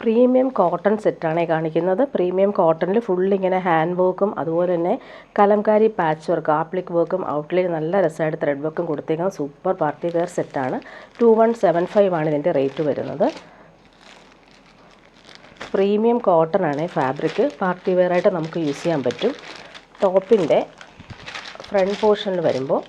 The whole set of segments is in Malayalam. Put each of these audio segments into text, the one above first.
പ്രീമിയം കോട്ടൺ സെറ്റാണ് കാണിക്കുന്നത്. പ്രീമിയം കോട്ടണിൽ ഫുൾ ഇങ്ങനെ ഹാൻഡ് വർക്കും അതുപോലെ തന്നെ കലംകാരി പാച്ച് വർക്ക്, ആപ്ലിക് വർക്കും ഔട്ട്ലൈൻ നല്ല രസമായിട്ട് ത്രെഡ് വർക്കും കൊടുത്തേക്കുന്ന സൂപ്പർ പാർട്ടി വെയർ സെറ്റാണ്. 2175 ആണ് ഇതിൻ്റെ റേറ്റ് വരുന്നത്. പ്രീമിയം കോട്ടൺ ആണ് ഫാബ്രിക്. പാർട്ടി വെയർ ആയിട്ട് നമുക്ക് യൂസ് ചെയ്യാൻ പറ്റും. ടോപ്പിൻ്റെ ഫ്രണ്ട് പോർഷനിൽ വരുമ്പോൾ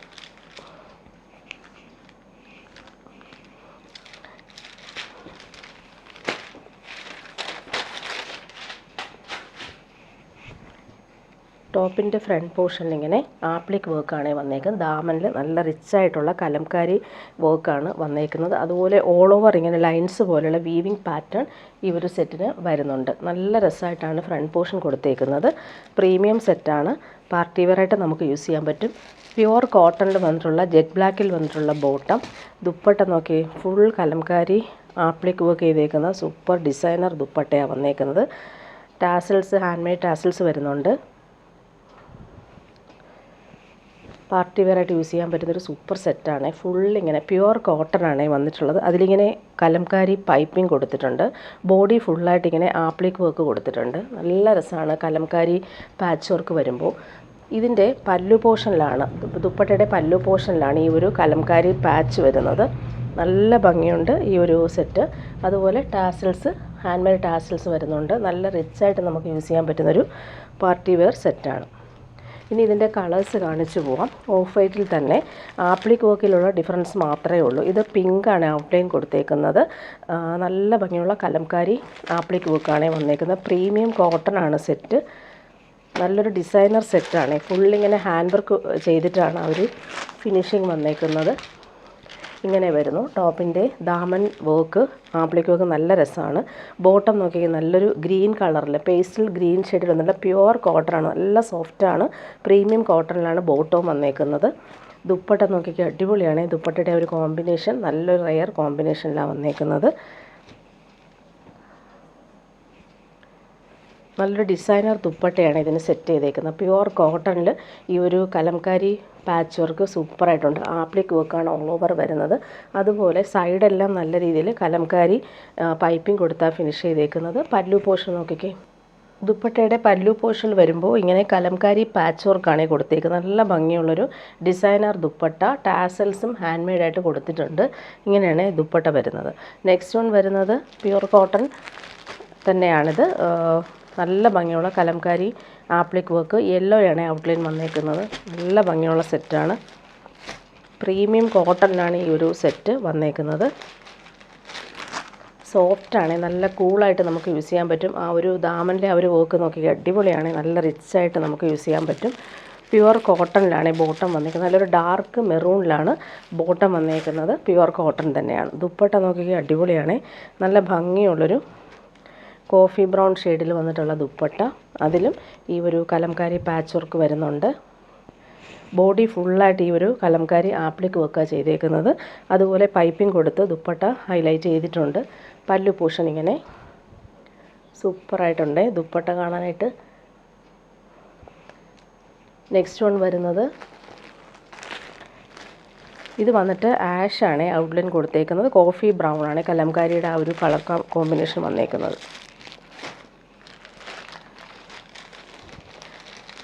ടോപ്പിൻ്റെ ഫ്രണ്ട് പോർഷനിൽ ഇങ്ങനെ ആപ്ലിക് വർക്കാണ് വന്നേക്കുന്നത്. ദാമനിൽ നല്ല റിച്ചായിട്ടുള്ള കലംകാരി വർക്കാണ് വന്നേക്കുന്നത്. അതുപോലെ ഓൾ ഓവർ ഇങ്ങനെ ലൈൻസ് പോലെയുള്ള വീവിങ് പാറ്റേൺ ഈ ഒരു സെറ്റിന് വരുന്നുണ്ട്. നല്ല രസമായിട്ടാണ് ഫ്രണ്ട് പോർഷൻ കൊടുത്തേക്കുന്നത്. പ്രീമിയം സെറ്റാണ്. പാർട്ടി വെയറായിട്ട് നമുക്ക് യൂസ് ചെയ്യാൻ പറ്റും. പ്യുവർ കോട്ടണിൽ വന്നിട്ടുള്ള ജെറ്റ് ബ്ലാക്കിൽ വന്നിട്ടുള്ള ബോട്ടം. ദുപ്പട്ട നോക്കി ഫുൾ കലംകാരി ആപ്ലിക് വർക്ക് ചെയ്തേക്കുന്ന സൂപ്പർ ഡിസൈനർ ദുപ്പട്ടയാണ് വന്നേക്കുന്നത്. ടാസൽസ്, ഹാൻഡ് മെയ്ഡ് ടാസൽസ് വരുന്നുണ്ട്. പാർട്ടി വെയറായിട്ട് യൂസ് ചെയ്യാൻ പറ്റുന്നൊരു സൂപ്പർ സെറ്റാണ്. ഫുൾ ഇങ്ങനെ പ്യുവർ കോട്ടൺ ആണ് വന്നിട്ടുള്ളത്. അതിലിങ്ങനെ കലംകാരി പൈപ്പിംഗ് കൊടുത്തിട്ടുണ്ട്. ബോഡി ഫുള്ളായിട്ട് ഇങ്ങനെ ആപ്ലിക് വർക്ക് കൊടുത്തിട്ടുണ്ട്. നല്ല രസമാണ് കലംകാരി പാച്ച് വർക്ക് വരുമ്പോൾ. ഇതിൻ്റെ പല്ലു പോർഷനിലാണ്, ദുപ്പട്ടയുടെ പല്ലു പോർഷനിലാണ് ഈ ഒരു കലംകാരി പാച്ച് വരുന്നത്. നല്ല ഭംഗിയുണ്ട് ഈ ഒരു സെറ്റ്. അതുപോലെ ടാസൽസ്, ഹാൻഡ് മെയ്ഡ് ടാസൽസ് വരുന്നുണ്ട്. നല്ല റിച്ചായിട്ട് നമുക്ക് യൂസ് ചെയ്യാൻ പറ്റുന്നൊരു പാർട്ടി വെയർ സെറ്റാണ്. ഇനി ഇതിൻ്റെ കളേഴ്സ് കാണിച്ചു പോവാം. ഓഫ് വൈറ്റിൽ തന്നെ ആപ്ലിക് വർക്കിലുള്ള ഡിഫറൻസ് മാത്രമേ ഉള്ളൂ. ഇത് പിങ്കാണ് ഔട്ട്ലൈൻ കൊടുത്തേക്കുന്നത്. നല്ല ഭംഗിയുള്ള കലംകാരി ആപ്ലിക് വർക്കാണ് വന്നേക്കുന്നത്. പ്രീമിയം കോട്ടൺ ആണ് സെറ്റ്. നല്ലൊരു ഡിസൈനർ സെറ്റാണ്. ഫുള്ളിങ്ങനെ ഹാൻഡ് വർക്ക് ചെയ്തിട്ടാണ് ആ ഒരു ഫിനിഷിങ് വന്നേക്കുന്നത്. ഇങ്ങനെ വരുന്നു. ടോപ്പിൻ്റെ ദാമൻ വർക്ക്, ആപ്ലിക് വർക്ക് നല്ല രസമാണ്. ബോട്ടം നോക്കി നല്ലൊരു ഗ്രീൻ കളറിൽ പേസ്റ്റൽ ഗ്രീൻ ഷെയ്ഡിൽ വന്നിട്ടുള്ള പ്യുവർ കോട്ടണാണ്. നല്ല സോഫ്റ്റാണ്. പ്രീമിയം കോട്ടണിലാണ് ബോട്ടവും വന്നേക്കുന്നത്. ദുപ്പട്ട നോക്കിക്ക് അടിപൊളിയാണ്. ദുപ്പട്ടയുടെ ഒരു കോമ്പിനേഷൻ നല്ലൊരു റെയർ കോമ്പിനേഷനിലാണ് വന്നേക്കുന്നത്. നല്ലൊരു ഡിസൈനർ ദുപ്പട്ടയാണ് ഇതിന് സെറ്റ് ചെയ്തേക്കുന്നത്. പ്യുവർ കോട്ടണിൽ ഈ ഒരു കലംകാരി പാച്ച് വർക്ക് സൂപ്പറായിട്ടുണ്ട്. ആപ്ലിക് വർക്കാണ് ഓൾ ഓവർ വരുന്നത്. അതുപോലെ സൈഡെല്ലാം നല്ല രീതിയിൽ കലംകാരി പൈപ്പിംഗ് കൊടുത്താൽ ഫിനിഷ് ചെയ്തേക്കുന്നത്. പല്ലു പോർഷൻ നോക്കിക്കേ. ദുപ്പട്ടയുടെ പല്ലു പോർഷൻ വരുമ്പോൾ ഇങ്ങനെ കലംകാരി പാച്ച് വർക്കാണ് കൊടുത്തേക്കുന്നത്. നല്ല ഭംഗിയുള്ളൊരു ഡിസൈനർ ദുപ്പട്ട. ടാസൽസും ഹാൻഡ് മെയ്ഡായിട്ട് കൊടുത്തിട്ടുണ്ട്. ഇങ്ങനെയാണ് ദുപ്പട്ട വരുന്നത്. നെക്സ്റ്റ് വൺ വരുന്നത് പ്യുവർ കോട്ടൺ തന്നെയാണിത്. നല്ല ഭംഗിയുള്ള കലംകാരി ആപ്ലിക് വർക്ക്. യെല്ലോയാണ് ഔട്ട്ലൈൻ വന്നേക്കുന്നത്. നല്ല ഭംഗിയുള്ള സെറ്റാണ്. പ്രീമിയം കോട്ടണിലാണ് ഈ ഒരു സെറ്റ് വന്നേക്കുന്നത്. സോഫ്റ്റാണ്. നല്ല കൂളായിട്ട് നമുക്ക് യൂസ് ചെയ്യാൻ പറ്റും. ആ ഒരു ദാമനിലെ ആ ഒരു വർക്ക് നോക്കി അടിപൊളിയാണ്. നല്ല റിച്ചായിട്ട് നമുക്ക് യൂസ് ചെയ്യാൻ പറ്റും. പ്യുവർ കോട്ടണിലാണ് ബോട്ടം വന്നേക്കുന്നത്. നല്ലൊരു ഡാർക്ക് മെറൂണിലാണ് ബോട്ടം വന്നേക്കുന്നത്. പ്യുവർ കോട്ടൺ തന്നെയാണ്. ദുപ്പട്ട നോക്കി അടിപൊളിയാണ്. നല്ല ഭംഗിയുള്ളൊരു കോഫി ബ്രൗൺ ഷെയ്ഡിൽ വന്നിട്ടുള്ള ദുപ്പട്ട. അതിലും ഈ ഒരു കലംകാരി പാച്ച് വർക്ക് വരുന്നുണ്ട്. ബോഡി ഫുള്ളായിട്ട് ഈ ഒരു കലംകാരി ആപ്ലിക് വർക്കാണ് ചെയ്തേക്കുന്നത്. അതുപോലെ പൈപ്പിംഗ് കൊടുത്ത് ദുപ്പട്ട ഹൈലൈറ്റ് ചെയ്തിട്ടുണ്ട്. പല്ലു പോർഷൻ ഇങ്ങനെ സൂപ്പറായിട്ടുണ്ട് ദുപ്പട്ട കാണാനായിട്ട്. നെക്സ്റ്റ് വൺ വരുന്നത് ഇത് വന്നിട്ട് ആഷാണ് ഔട്ട്ലൈൻ കൊടുത്തേക്കുന്നത്. കോഫി ബ്രൗൺ ആണ് കലംകാരിയുടെ ആ ഒരു കളർ കോമ്പിനേഷൻ വന്നേക്കുന്നത്.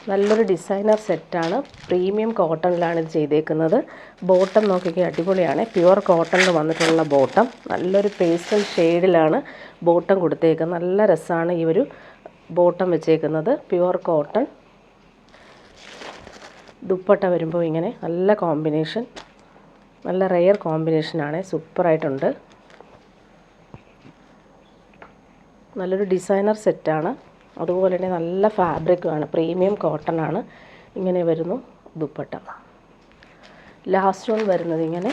നല്ലൊരു ഡിസൈനർ സെറ്റാണ്. പ്രീമിയം കോട്ടണിലാണ് ഇത് ചെയ്തേക്കുന്നത്. ബോട്ടം നോക്കിക്കുക അടിപൊളിയാണ്. പ്യുവർ കോട്ടണിൽ വന്നിട്ടുള്ള ബോട്ടം. നല്ലൊരു പേസ്റ്റൽ ഷെയ്ഡിലാണ് ബോട്ടം കൊടുത്തേക്കുന്നത്. നല്ല രസമാണ് ഈ ഒരു ബോട്ടം വെച്ചേക്കുന്നത്. Pure cotton. ദുപ്പട്ട വരുമ്പോൾ ഇങ്ങനെ നല്ല കോമ്പിനേഷൻ, നല്ല റെയർ കോമ്പിനേഷനാണ്. സൂപ്പറായിട്ടുണ്ട്. നല്ലൊരു ഡിസൈനർ സെറ്റാണ്. അതുപോലെ തന്നെ നല്ല ഫാബ്രിക്കുമാണ്. പ്രീമിയം കോട്ടൺ ആണ്. ഇങ്ങനെ വരുന്നു ദുപ്പട്ട. ലാസ്റ്റ് വൺ വരുന്നത് ഇങ്ങനെ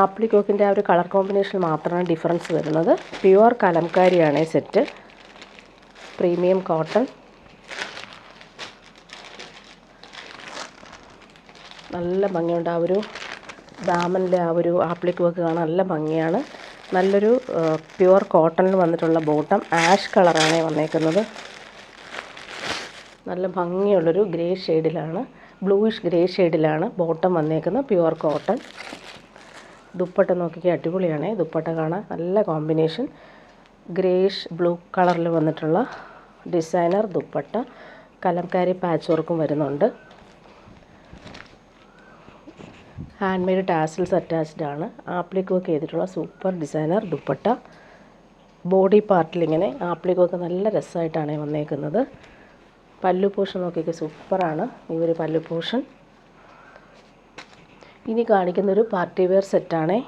ആപ്ലിക് വർക്കിൻ്റെ ആ ഒരു കളർ കോമ്പിനേഷൻ മാത്രമാണ് ഡിഫറൻസ് വരുന്നത്. പ്യുവർ കലംകാരിയാണ് സെറ്റ്. Premium cotton. നല്ല ഭംഗിയുണ്ട്. ആ ഒരു ദാമനിലെ ആ ഒരു ആപ്ലിക് വർക്ക് കാണാൻ നല്ല ഭംഗിയാണ്. നല്ലൊരു പ്യുവർ കോട്ടണിൽ വന്നിട്ടുള്ള ബോട്ടം. ആഷ് കളറാണ് വന്നേക്കുന്നത്. നല്ല ഭംഗിയുള്ളൊരു ഗ്രേ ഷെയ്ഡിലാണ്, ബ്ലൂയിഷ് ഗ്രേ ഷെയ്ഡിലാണ് ബോട്ടം വന്നേക്കുന്നത്. Pure cotton. ദുപ്പട്ട നോക്കിക്കുക അടിപൊളിയാണ്. ദുപ്പട്ട കാണാൻ നല്ല കോമ്പിനേഷൻ. ഗ്രേഷ് ബ്ലൂ കളറിൽ വന്നിട്ടുള്ള ഡിസൈനർ ദുപ്പട്ട. കലംകാരി പാച്ച് വർക്കും വരുന്നുണ്ട്. ഹാൻഡ് മെയ്ഡ് ടാസിൽസ് അറ്റാച്ച്ഡ് ആണ്. ആപ്ലിക് വർക്ക് ചെയ്തിട്ടുള്ള സൂപ്പർ ഡിസൈനർ ദുപ്പട്ട. ബോഡി പാർട്ടിൽ ഇങ്ങനെ ആപ്ലിക് വർക്ക് നല്ല രസമായിട്ടാണ് വന്നേക്കുന്നത്. പല്ലു പോർഷൻ നോക്കിയൊക്കെ സൂപ്പറാണ് ഈ ഒരു പല്ലു പോർഷൻ. ഇനി കാണിക്കുന്നൊരു പാർട്ടി വെയർ സെറ്റാണ്.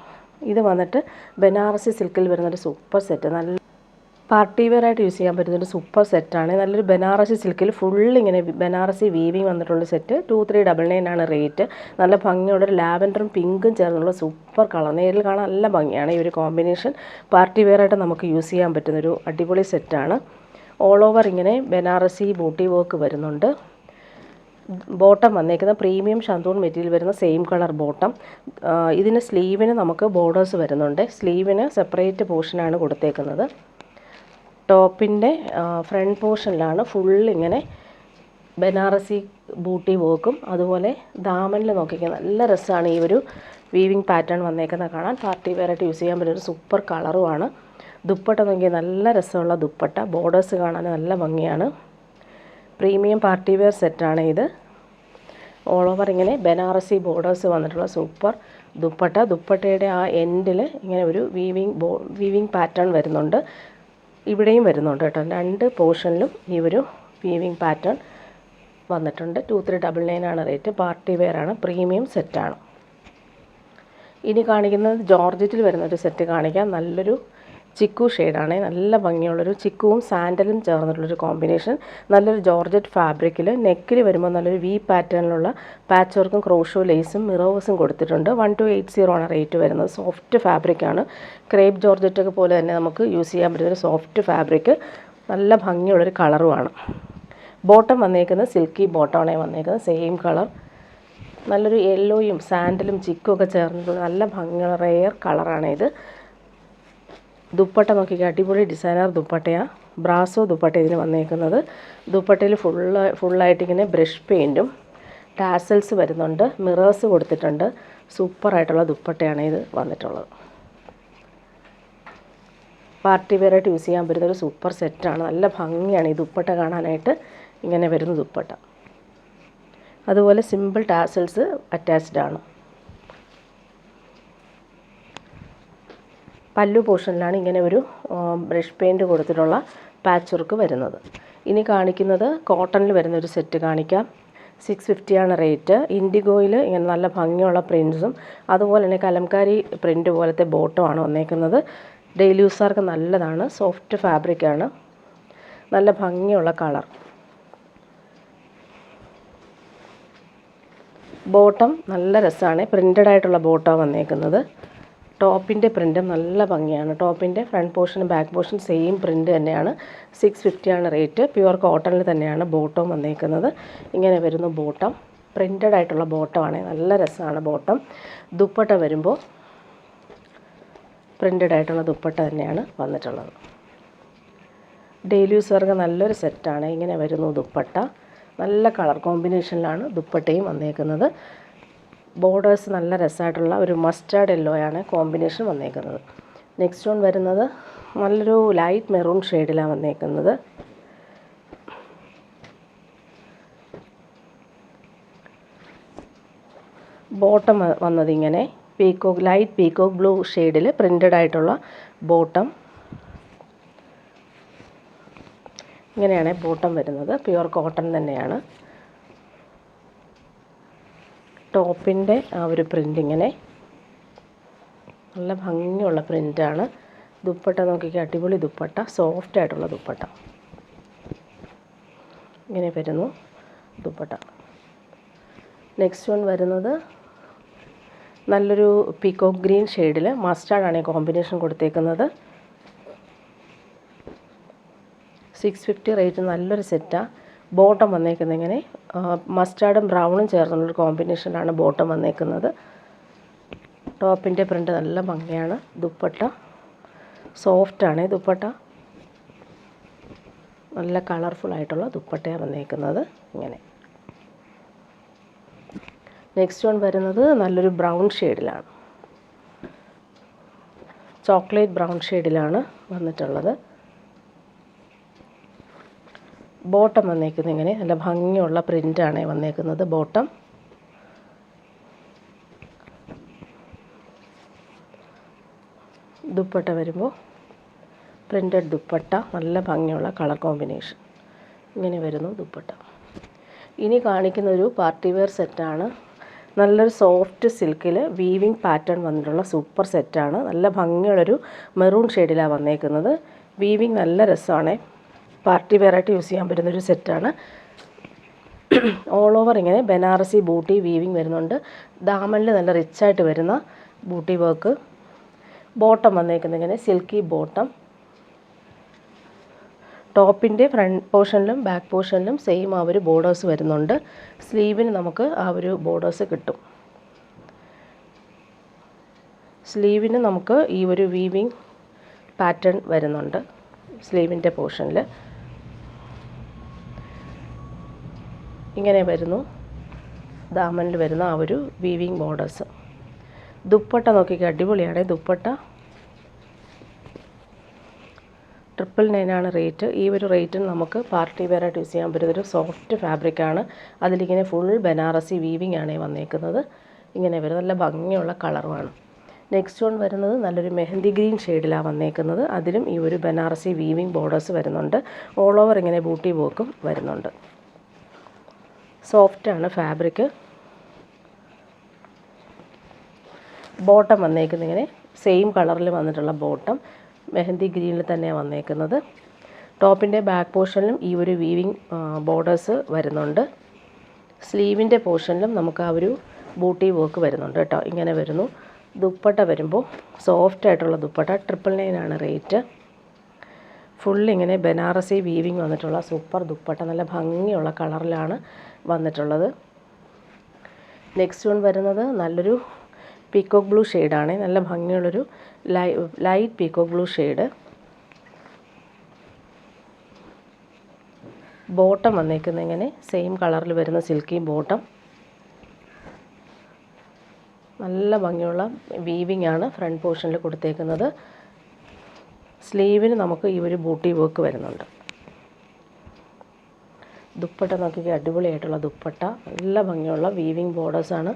ഇത് വന്നിട്ട് ബനാറസി സിൽക്കിൽ വരുന്നൊരു സൂപ്പർ സെറ്റ്. നല്ല പാർട്ടി വെയർ ആയിട്ട് യൂസ് ചെയ്യാൻ പറ്റുന്നൊരു സൂപ്പർ സെറ്റാണ്. നല്ലൊരു ബനാറസി സിൽക്കിൽ ഫുൾ ഇങ്ങനെ ബനാറസി വീവിങ് വന്നിട്ടുള്ള സെറ്റ്. 2399 ആണ് റേറ്റ്. നല്ല ഭംഗിയുള്ള ഒരു ലാവൻഡറും പിങ്കും ചേർന്നുള്ള സൂപ്പർ കളർ. നേരിൽ കാണാൻ നല്ല ഭംഗിയാണ് ഈ ഒരു കോമ്പിനേഷൻ. പാർട്ടി വെയർ ആയിട്ട് നമുക്ക് യൂസ് ചെയ്യാൻ പറ്റുന്നൊരു അടിപൊളി സെറ്റാണ്. ഓൾ ഓവർ ഇങ്ങനെ ബനാറസി ബൂട്ടി വർക്ക് വരുന്നുണ്ട്. ബോട്ടം വന്നേക്കുന്ന പ്രീമിയം ഷന്തൂൺ മെറ്റീരിയൽ വരുന്ന സെയിം കളർ ബോട്ടം. ഇതിന് സ്ലീവിന് നമുക്ക് ബോർഡേഴ്സ് വരുന്നുണ്ട്. സ്ലീവിന് സെപ്പറേറ്റ് പോർഷനാണ് കൊടുത്തേക്കുന്നത്. ടോപ്പിൻ്റെ ഫ്രണ്ട് പോർഷനിലാണ് ഫുൾ ഇങ്ങനെ ബനാറസി ബൂട്ടി വർക്കും അതുപോലെ ദാമനിൽ നോക്കിക്കാൻ നല്ല രസമാണ് ഈ ഒരു വീവിങ് പാറ്റേൺ വന്നേക്കുന്നത് കാണാൻ. പാർട്ടി വെയറായിട്ട് യൂസ് ചെയ്യാൻ പറ്റുന്ന ഒരു സൂപ്പർ കളറുമാണ്. ദുപ്പട്ട നോക്കിയാൽ നല്ല രസമുള്ള ദുപ്പട്ട. ബോർഡേഴ്സ് കാണാൻ നല്ല ഭംഗിയാണ്. പ്രീമിയം പാർട്ടി വെയർ സെറ്റാണ് ഇത്. ഓൾ ഓവർ ഇങ്ങനെ ബനാറസി ബോർഡേഴ്സ് വന്നിട്ടുള്ള സൂപ്പർ ദുപ്പട്ട. ദുപ്പട്ടയുടെ ആ എൻഡിൽ ഇങ്ങനെ ഒരു വീവിങ് പാറ്റേൺ വരുന്നുണ്ട്. ഇവിടെയും വരുന്നുണ്ട് കേട്ടോ. രണ്ട് പോർഷനിലും ഈ ഒരു വീവിങ് പാറ്റേൺ വന്നിട്ടുണ്ട്. 2399 ആണ് റേറ്റ്. പാർട്ടി വെയർ ആണ്. പ്രീമിയം സെറ്റാണ്. ഇനി കാണിക്കുന്നത് ജോർജറ്റിൽ വരുന്നൊരു സെറ്റ് കാണിക്കാം. നല്ലൊരു ചിക്കു ഷെയ്ഡാണ്. നല്ല ഭംഗിയുള്ളൊരു ചിക്കുവും സാൻഡലും ചേർന്നിട്ടുള്ളൊരു കോമ്പിനേഷൻ. നല്ലൊരു ജോർജറ്റ് ഫാബ്രിക്കിൽ നെക്കിൽ വരുമ്പോൾ നല്ലൊരു വി പാറ്റേണിലുള്ള പാച്ച് വർക്കും ക്രോഷോ ലേസും മിറേഴ്സും കൊടുത്തിട്ടുണ്ട്. 1280 ആണ് റേറ്റ് വരുന്നത്. സോഫ്റ്റ് ഫാബ്രിക്കാണ്. ക്രേപ്പ് ജോർജറ്റൊക്കെ പോലെ തന്നെ നമുക്ക് യൂസ് ചെയ്യാൻ പറ്റുന്നൊരു സോഫ്റ്റ് ഫാബ്രിക്. നല്ല ഭംഗിയുള്ളൊരു കളറുമാണ്. ബോട്ടം വന്നേക്കുന്നത് സിൽക്കി ബോട്ടമാണ് വന്നേക്കുന്നത്. Same colour. നല്ലൊരു യെല്ലോയും സാൻഡലും ചിക്കും ഒക്കെ ചേർന്നിട്ടുള്ള നല്ല ഭംഗിയുള്ള റെയർ കളറാണ് ഇത്. ദുപ്പട്ട നോക്കിക്കുക. അടിപൊളി ഡിസൈനർ ദുപ്പട്ടയാണ്. ബ്രാസോ ദുപ്പട്ട ഇതിന് വന്നേക്കുന്നത്. ദുപ്പട്ടയിൽ ഫുള്ളായിട്ടിങ്ങനെ ബ്രഷ് പെയിൻറ്റും ടാസൽസ് വരുന്നുണ്ട്. മിറേഴ്സ് കൊടുത്തിട്ടുണ്ട്. സൂപ്പറായിട്ടുള്ള ദുപ്പട്ടയാണ് ഇത് വന്നിട്ടുള്ളത്. പാർട്ടി വെയറായിട്ട് യൂസ് ചെയ്യാൻ പറ്റുന്ന ഒരു സൂപ്പർ സെറ്റാണ്. നല്ല ഭംഗിയാണ് ഈ ദുപ്പട്ട കാണാനായിട്ട്. ഇങ്ങനെ വരുന്ന ദുപ്പട്ട. അതുപോലെ സിമ്പിൾ ടാസൽസ് അറ്റാച്ച്ഡ് ആണ്. പല്ലു പോർഷനിലാണ് ഇങ്ങനെ ഒരു ബ്രഷ് പെയിൻറ്റ് കൊടുത്തിട്ടുള്ള പാച്ച് വർക്ക് വരുന്നത്. ഇനി കാണിക്കുന്നത് കോട്ടണിൽ വരുന്നൊരു സെറ്റ് കാണിക്കാം. 650 ആണ് റേറ്റ്. ഇൻഡിഗോയിൽ ഇങ്ങനെ നല്ല ഭംഗിയുള്ള പ്രിൻറ്റ്സും അതുപോലെ തന്നെ കലംകാരി പ്രിൻറ്റ് പോലത്തെ ബോട്ടമാണ് വന്നേക്കുന്നത്. ഡെയിലി യൂസാർക്ക് നല്ലതാണ്. സോഫ്റ്റ് ഫാബ്രിക്കാണ്. നല്ല ഭംഗിയുള്ള കളർ. ബോട്ടം നല്ല രസമാണ്. പ്രിൻ്റഡ് ആയിട്ടുള്ള ബോട്ടമാണ് വന്നേക്കുന്നത്. ടോപ്പിൻ്റെ പ്രിൻറ്റ് നല്ല ഭംഗിയാണ്. ടോപ്പിൻ്റെ ഫ്രണ്ട് പോർഷനും ബാക്ക് പോർഷൻ സെയിം പ്രിൻറ്റ് തന്നെയാണ്. 650 ആണ് റേറ്റ്. പ്യുവർ കോട്ടണിൽ തന്നെയാണ് ബോട്ടം വന്നേക്കുന്നത്. ഇങ്ങനെ വരുന്നു ബോട്ടം. പ്രിൻ്റഡ് ആയിട്ടുള്ള ബോട്ടമാണ്. നല്ല രസമാണ് ബോട്ടം. ദുപ്പട്ട വരുമ്പോൾ പ്രിൻ്റഡ് ആയിട്ടുള്ള ദുപ്പട്ട തന്നെയാണ് വന്നിട്ടുള്ളത്. ഡെയിലി യൂസർക്ക് നല്ലൊരു സെറ്റാണ്. ഇങ്ങനെ വരുന്നു ദുപ്പട്ട. നല്ല കളർ കോമ്പിനേഷനിലാണ് ദുപ്പട്ടയും വന്നേക്കുന്നത്. ബോർഡേഴ്സ് നല്ല രസമായിട്ടുള്ള ഒരു മസ്റ്റാർഡ് യെല്ലോയാണ് കോമ്പിനേഷൻ വന്നേക്കുന്നത്. നെക്സ്റ്റ് വൺ വരുന്നത് നല്ലൊരു ലൈറ്റ് മെറൂൺ ഷെയ്ഡിലാണ് വന്നേക്കുന്നത്. ബോട്ടം വന്നത് ഇങ്ങനെ ലൈറ്റ് പീക്കോക്ക് ബ്ലൂ ഷെയ്ഡിൽ പ്രിൻ്റഡ് ആയിട്ടുള്ള ബോട്ടം. ഇങ്ങനെയാണ് ബോട്ടം വരുന്നത്. പ്യുവർ കോട്ടൺ തന്നെയാണ്. ടോപ്പിൻ്റെ ആ ഒരു പ്രിൻ്റ് ഇങ്ങനെ നല്ല ഭംഗിയുള്ള പ്രിൻ്റാണ്. ദുപ്പട്ട നോക്കിക്കുക. അടിപൊളി ദുപ്പട്ട. സോഫ്റ്റ് ആയിട്ടുള്ള ദുപ്പട്ട. ഇങ്ങനെ വരുന്നു ദുപ്പട്ട. നെക്സ്റ്റ് വൺ വരുന്നത് നല്ലൊരു പീക്കോക്ക് ഗ്രീൻ ഷെയ്ഡിൽ മസ്റ്റാർഡാണ് ഈ കോമ്പിനേഷൻ കൊടുത്തേക്കുന്നത്. 650 റേറ്റ്. നല്ലൊരു സെറ്റാണ്. ബോട്ടം വന്നേക്കുന്നത് ഇങ്ങനെ മസ്റ്റാർഡും ബ്രൗണും ചേർന്നുള്ളൊരു കോമ്പിനേഷനാണ് ബോട്ടം വന്നേക്കുന്നത്. ടോപ്പിൻ്റെ പ്രിൻ്റ് നല്ല ഭംഗിയാണ്. ദുപ്പട്ട സോഫ്റ്റാണ്. ദുപ്പട്ട നല്ല കളർഫുള്ളായിട്ടുള്ള ദുപ്പട്ടയാണ് വന്നേക്കുന്നത് ഇങ്ങനെ. നെക്സ്റ്റ് വൺ വരുന്നത് നല്ലൊരു ബ്രൗൺ ഷെയ്ഡിലാണ്. ചോക്ലേറ്റ് ബ്രൗൺ ഷെയ്ഡിലാണ് വന്നിട്ടുള്ളത്. ബോട്ടം വന്നേക്കുന്നത് ഇങ്ങനെ നല്ല ഭംഗിയുള്ള പ്രിൻ്റാണ് വന്നേക്കുന്നത്. ബോട്ടം ദുപ്പട്ട വരുമ്പോൾ പ്രിൻ്റഡ് ദുപ്പട്ട, നല്ല ഭംഗിയുള്ള കളർ കോമ്പിനേഷൻ ഇങ്ങനെ വരുന്നു ദുപ്പട്ട. ഇനി കാണിക്കുന്ന ഒരു പാർട്ടി വെയർ സെറ്റാണ്. നല്ലൊരു സോഫ്റ്റ് സിൽക്കിൽ വീവിങ് പാറ്റേൺ വന്നിട്ടുള്ള സൂപ്പർ സെറ്റാണ്. നല്ല ഭംഗിയുള്ളൊരു മെറൂൺ ഷെയ്ഡിലാണ് വന്നേക്കുന്നത്. വീവിങ് നല്ല രസമാണ്. പാർട്ടി വെയറായിട്ട് യൂസ് ചെയ്യാൻ പറ്റുന്നൊരു സെറ്റാണ്. ഓൾ ഓവർ ഇങ്ങനെ ബനാറസി ബൂട്ടി വീവിങ് വരുന്നുണ്ട്. ദാമനിൽ നല്ല റിച്ചായിട്ട് വരുന്ന ബൂട്ടി വർക്ക്. ബോട്ടം വന്നേക്കുന്നത് ഇങ്ങനെ സിൽക്കി ബോട്ടം. ടോപ്പിൻ്റെ ഫ്രണ്ട് പോർഷനിലും ബാക്ക് പോർഷനിലും സെയിം ആ ഒരു ബോർഡേഴ്സ് വരുന്നുണ്ട്. സ്ലീവിന് നമുക്ക് ആ ഒരു ബോർഡേഴ്സ് കിട്ടും. സ്ലീവിന് നമുക്ക് ഈ ഒരു വീവിങ് പാറ്റേൺ വരുന്നുണ്ട്. സ്ലീവിൻ്റെ പോർഷനിൽ ഇങ്ങനെ വരുന്നു. ദാമനിൽ വരുന്ന ആ ഒരു വീവിങ് ബോർഡേഴ്സ്. ദുപ്പട്ട നോക്കിക്കുക, അടിപൊളിയാണ് ദുപ്പട്ട. 999 റേറ്റ്. ഈ ഒരു റേറ്റിന് നമുക്ക് പാർട്ടി വെയറായിട്ട് യൂസ് ചെയ്യാൻ പറ്റുന്നൊരു സോഫ്റ്റ് ഫാബ്രിക്കാണ്. അതിലിങ്ങനെ ഫുൾ ബനാറസി വീവിങ് ആണ് വന്നേക്കുന്നത്. ഇങ്ങനെ വരും, നല്ല ഭംഗിയുള്ള കളറുമാണ്. നെക്സ്റ്റ് വൺ വരുന്നത് നല്ലൊരു മെഹന്തി ഗ്രീൻ ഷെയ്ഡിലാണ് വന്നേക്കുന്നത്. അതിലും ഈ ഒരു ബനാറസി വീവിങ് ബോർഡേഴ്സ് വരുന്നുണ്ട്. ഓൾ ഓവർ ഇങ്ങനെ ബൂട്ടി വർക്കും വരുന്നുണ്ട്. സോഫ്റ്റാണ് ഫാബ്രിക്. ബോട്ടം വന്നേക്കുന്നത് ഇങ്ങനെ സെയിം കളറിൽ വന്നിട്ടുള്ള ബോട്ടം, മെഹന്തി ഗ്രീനിൽ തന്നെയാണ് വന്നേക്കുന്നത്. ടോപ്പിൻ്റെ ബാക്ക് പോർഷനിലും ഈ ഒരു വീവിങ് ബോർഡേഴ്സ് വരുന്നുണ്ട്. സ്ലീവിൻ്റെ പോർഷനിലും നമുക്ക് ആ ഒരു ബൂട്ടി വർക്ക് വരുന്നുണ്ട് കേട്ടോ. ഇങ്ങനെ വരുന്നു. ദുപ്പട്ട വരുമ്പോൾ സോഫ്റ്റ് ആയിട്ടുള്ള ദുപ്പട്ട. 999 ആണ് റേറ്റ്. ഫുൾ ഇങ്ങനെ ബനാറസി വീവിങ് വന്നിട്ടുള്ള സൂപ്പർ ദുപ്പട്ട, നല്ല ഭംഗിയുള്ള കളറിലാണ് വന്നിട്ടുള്ളത്. നെക്സ്റ്റ് വൺ വരുന്നത് നല്ലൊരു പീക്കോക്ക് ബ്ലൂ ഷെയ്ഡാണ്. നല്ല ഭംഗിയുള്ളൊരു light peacock blue shade. Bottom വന്നേക്കുന്നത് ഇങ്ങനെ സെയിം കളറിൽ വരുന്ന സിൽക്കി ബോട്ടം. നല്ല ഭംഗിയുള്ള വീവിങ് ആണ് ഫ്രണ്ട് പോർഷനിൽ കൊടുത്തേക്കുന്നത്. സ്ലീവിന് നമുക്ക് ഈ ഒരു ബൂട്ടി വർക്ക് വരുന്നുണ്ട്. ദുപ്പട്ട നോക്കിക്കുക, അടിപൊളിയായിട്ടുള്ള ദുപ്പട്ട, നല്ല ഭംഗിയുള്ള വീവിങ് ബോർഡേഴ്സാണ്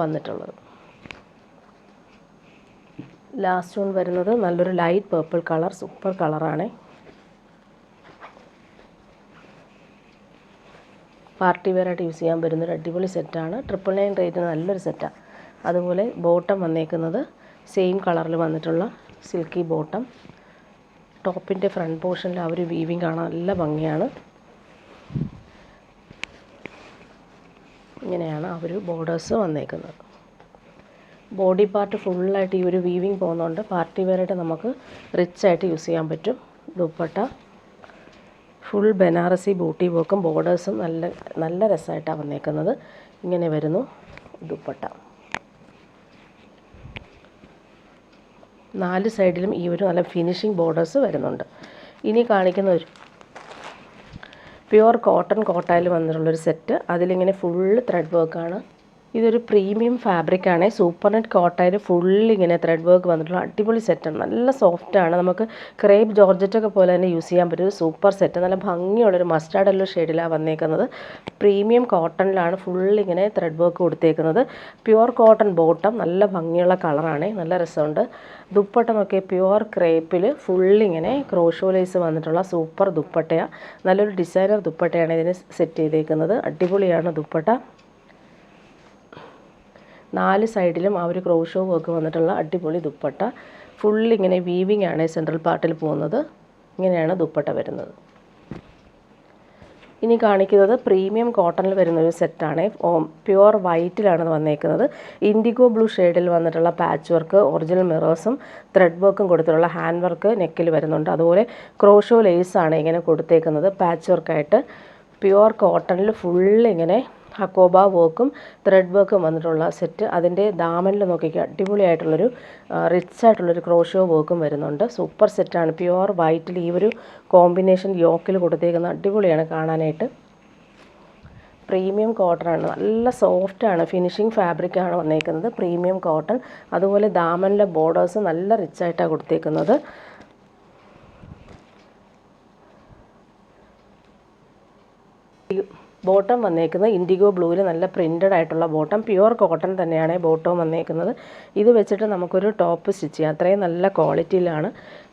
വന്നിട്ടുള്ളത്. ലാസ്റ്റ് വൺ വരുന്നത് നല്ലൊരു ലൈറ്റ് പേർപ്പിൾ കളർ, സൂപ്പർ കളറാണ്. പാർട്ടി വെയറായിട്ട് യൂസ് ചെയ്യാൻ പറ്റുന്നൊരു അടിപൊളി സെറ്റാണ്. 999 റേറ്റ് നല്ലൊരു സെറ്റാണ്. അതുപോലെ ബോട്ടം വന്നേക്കുന്നത് സെയിം കളറിൽ വന്നിട്ടുള്ള സിൽക്കി ബോട്ടം. ടോപ്പിൻ്റെ ഫ്രണ്ട് പോർഷനിൽ ആ ഒരു വീവിങ് കാണാൻ നല്ല ഭംഗിയാണ്. ഇങ്ങനെയാണ് ആ ഒരു ബോർഡേഴ്സ് വന്നേക്കുന്നത്. ബോഡി പാർട്ട് ഫുള്ളായിട്ട് ഈ ഒരു വീവിങ് പോകുന്നതുകൊണ്ട് പാർട്ടി വെയറായിട്ട് നമുക്ക് റിച്ചായിട്ട് യൂസ് ചെയ്യാൻ പറ്റും. ദുപ്പട്ട ഫുൾ ബനാറസി ബൂട്ടി വർക്കും ബോർഡേഴ്സും നല്ല രസമായിട്ടാണ് വന്നേക്കുന്നത്. ഇങ്ങനെ വരുന്നു ദുപ്പട്ട. 4 സൈഡിലും ഈ ഒരു നല്ല ഫിനിഷിങ് ബോർഡേഴ്സ് വരുന്നുണ്ട്. ഇനി കാണിക്കുന്ന ഒരു പ്യുവർ കോട്ടയിൽ വന്നിട്ടുള്ളൊരു സെറ്റ്. അതിലിങ്ങനെ ഫുള്ള് ത്രെഡ് വർക്കാണ്. ഇതൊരു പ്രീമിയം ഫാബ്രിക്കാണ്. സൂപ്പർ നെറ്റ് കോട്ടയിൽ ഫുള്ളിങ്ങനെ ത്രെഡ് വർക്ക് വന്നിട്ടുള്ള അടിപൊളി സെറ്റാണ്. നല്ല സോഫ്റ്റാണ്. നമുക്ക് ക്രേപ്പ് ജോർജറ്റൊക്കെ പോലെ തന്നെ യൂസ് ചെയ്യാൻ പറ്റും. ഒരു സൂപ്പർ സെറ്റ്. നല്ല ഭംഗിയുള്ളൊരു മസ്റ്റാർഡ് യെല്ലോ ഷെയ്ഡിലാണ് വന്നേക്കുന്നത്. പ്രീമിയം കോട്ടണിലാണ് ഫുള്ളിങ്ങനെ ത്രെഡ് വർക്ക് കൊടുത്തേക്കുന്നത്. പ്യുവർ കോട്ടൺ ബോട്ടം, നല്ല ഭംഗിയുള്ള കളറാണ്, നല്ല രസമുണ്ട്. ദുപ്പട്ട നോക്കിയ പ്യുവർ ക്രേപ്പിൽ ഫുള്ളിങ്ങനെ ക്രോഷോ ലേസ് വന്നിട്ടുള്ള സൂപ്പർ ദുപ്പട്ടയാണ്. നല്ലൊരു ഡിസൈനർ ദുപ്പട്ടയാണ് ഇതിന് സെറ്റ് ചെയ്തേക്കുന്നത്. അടിപൊളിയാണ് ദുപ്പട്ട. 4 സൈഡിലും ആ ഒരു ക്രോഷോ വർക്ക് വന്നിട്ടുള്ള അടിപൊളി ദുപ്പട്ട. ഫുള്ളിങ്ങനെ വീവിങ് ആണ് സെൻട്രൽ പാർട്ടിൽ പോകുന്നത്. ഇങ്ങനെയാണ് ദുപ്പട്ട വരുന്നത്. ഇനി കാണിക്കുന്നത് പ്രീമിയം കോട്ടണിൽ വരുന്നൊരു സെറ്റാണ്. പ്യുവർ വൈറ്റിലാണ് വന്നേക്കുന്നത്. ഇൻഡിഗോ ബ്ലൂ ഷെയ്ഡിൽ വന്നിട്ടുള്ള പാച്ച് വർക്ക്, ഒറിജിനൽ മിറേഴ്സും ത്രെഡ് വർക്കും കൊടുത്തിട്ടുള്ള ഹാൻഡ് വർക്ക് നെക്കിൽ വരുന്നുണ്ട്. അതുപോലെ ക്രോഷോ ലേസാണ് ഇങ്ങനെ കൊടുത്തേക്കുന്നത് പാച്ച് വർക്കായിട്ട്. പ്യുവർ കോട്ടണിൽ ഫുള്ളിങ്ങനെ ഹക്കോബ വർക്കും ത്രെഡ് വർക്കും വന്നിട്ടുള്ള സെറ്റ്. അതിൻ്റെ ദാമനിൽ നോക്കിക്കുക, അടിപൊളിയായിട്ടുള്ളൊരു റിച്ചായിട്ടുള്ളൊരു ക്രോഷോ വർക്കും വരുന്നുണ്ട്. സൂപ്പർ സെറ്റാണ്. പ്യുവർ വൈറ്റിൽ ഈ ഒരു കോമ്പിനേഷൻ യോക്കിൽ കൊടുത്തേക്കുന്ന അടിപൊളിയാണ് കാണാനായിട്ട്. പ്രീമിയം കോട്ടനാണ്, നല്ല സോഫ്റ്റാണ്, ഫിനിഷിങ് ഫാബ്രിക്കാണ് വന്നേക്കുന്നത്, പ്രീമിയം കോട്ടൺ. അതുപോലെ ദാമനിലെ ബോർഡേഴ്സ് നല്ല റിച്ചായിട്ടാണ് കൊടുത്തേക്കുന്നത്. ബോട്ടം വന്നേക്കുന്നത് ഇൻഡിഗോ ബ്ലൂവിൽ നല്ല പ്രിൻറ്റഡ് ആയിട്ടുള്ള ബോട്ടം, പ്യുവർ കോട്ടൺ തന്നെയാണ് ബോട്ടവും വന്നേക്കുന്നത്. ഇത് വെച്ചിട്ട് നമുക്കൊരു ടോപ്പ് സ്റ്റിച്ച് ചെയ്യാം, അത്രയും നല്ല ക്വാളിറ്റിയിലാണ്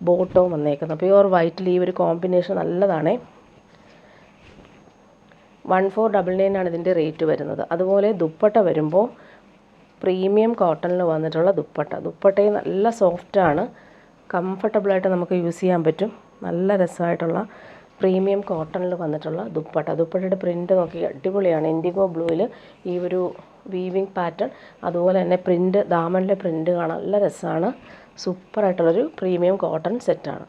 ബോട്ടവും വന്നേക്കുന്നത്. പ്യുവർ വൈറ്റിൽ ഈ ഒരു കോമ്പിനേഷൻ നല്ലതാണ്. 1499 ആണ് ഇതിൻ്റെ റേറ്റ് വരുന്നത്. അതുപോലെ ദുപ്പട്ട വരുമ്പോൾ പ്രീമിയം കോട്ടണിൽ വന്നിട്ടുള്ള ദുപ്പട്ടയും നല്ല സോഫ്റ്റാണ്, കംഫർട്ടബിളായിട്ട് നമുക്ക് യൂസ് ചെയ്യാൻ പറ്റും. നല്ല രസമായിട്ടുള്ള പ്രീമിയം കോട്ടണിൽ വന്നിട്ടുള്ള ദുപ്പട്ടയുടെ പ്രിൻറ്റ് നോക്കി അടിപൊളിയാണ്. ഇൻഡിഗോ ബ്ലൂവിൽ ഈ ഒരു വീവിങ് പാറ്റേൺ, അതുപോലെ തന്നെ പ്രിൻറ്റ്, ദാമനിലെ പ്രിൻറ്റ് കാണാൻ നല്ല രസമാണ്. സൂപ്പറായിട്ടുള്ളൊരു പ്രീമിയം കോട്ടൺ സെറ്റാണ്.